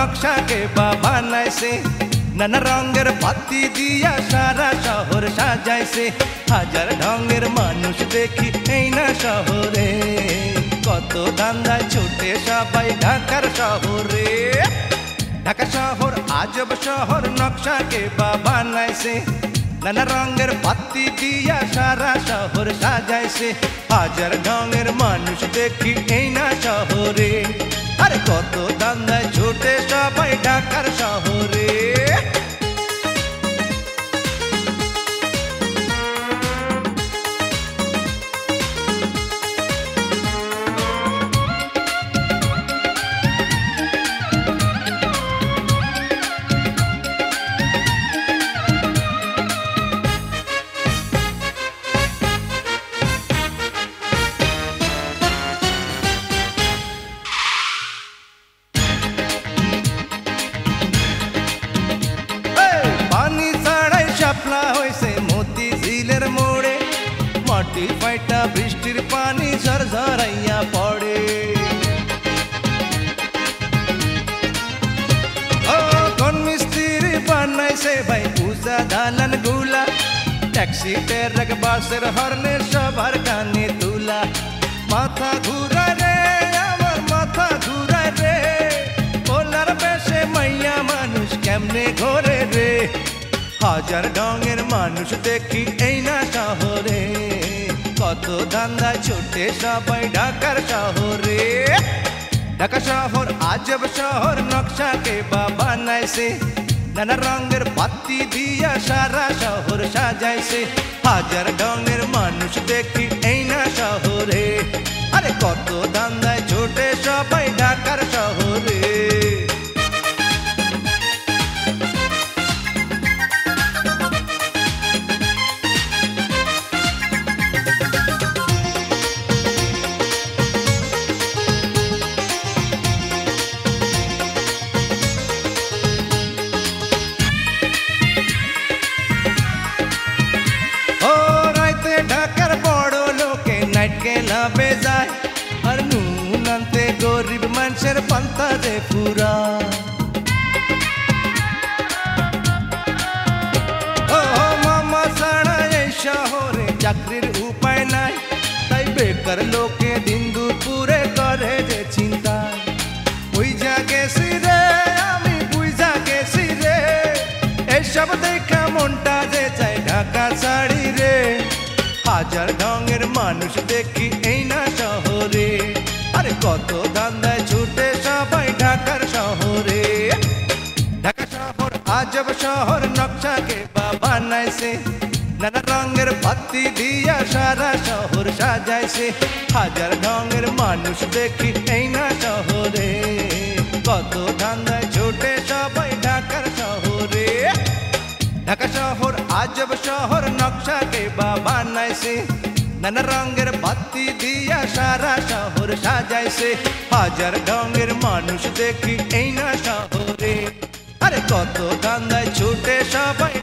নকশাকে বা বানাইছে, নানা রঙের বাতি দিয়া সারা শহর সাজাইছে। হাজার ঢঙের মানুষ দেখি এই না শহরে, কত ধান্দায় ছুটে সবাই ঢাকার শহরে। ঢাকা শহর আজব শহর, নকশাকে বা বানাইছে, নানা রঙের বাতি দিয়া সারা শহর সাজাইছে। হাজার ঢঙের মানুষ দেখি এই না শহরে, আরে কত ধান্দায় ছুটে সবাই ঢাকার শহরে। শাপলা হয়েছে মতি ঝিলের মোড়ে, মাটি ফাইটা বৃষ্টির পানি ঝরঝরাইয়া পড়ে। ও কোন মিস্ত্রি বানাইছে ভাই পূজা দালান গুলা, ট্যাক্সি ট্রাক বাসের হর্নে সবার কানে তুলা। মাথা ঘুরায় রে আমার মাথা ঘুরায় রে, পোলার বেশে মাইয়া মানুষ কেমনে ঘোরে রে। হাজার ঢঙের মানুষ দেখি এই না শহরে, কত ধান্দায় ছুটে সবাই ঢাকার শহরে। ঢাকা শহর আজব শহর, নকশাকে বা বানাইছে, নানা রঙের বাতি দিয়া সারা শহর সাজাইছে। হাজার ঢঙের মানুষ দেখি এই না শহরে, আরে কত ধান্দায় ছুটে সবাই ঢাকার শহরে। ঢাকার বড় লোকে নাইট ক্লাবে যায়, আর নুন আনতে গরিব মানুষের পান্তা যে পুরা। ও মামা ছাড়া এই শহরে চাকরির উপায় নাই, তাই বেকার লোকে দিন দুপুরে করে যে চিন্তা। বুঝা গেছি রে আমি বুঝা গেছি রে, এসব দেখা মনটা যে চাই ঢাকা শাড়ি রে। হাজার ঢঙের মানুষ দেখি এই না শহরে, আরে কত ধান্দায় ছুটে সবাই ঢাকার শহরে। ঢাকা শহর আজব শহর, নকশাকে বা বানাইছে, নানা রঙের বাতি দিয়া সারা শহর সাজাইছে। হাজার ঢঙের মানুষ দেখি এই না শহরে, কত ধান্দায় ছুটে সবাই ঢাকার শহরে। ঢাকা শহর আজব শহর, নকশাকে বা বানাইছে, নানা রঙের বাতি দিয়া সারা শহর সাজাইছে। হাজার ঢঙের মানুষ দেখি এই না শহরে, আরে কত ধান্দায় ছুটে সবাই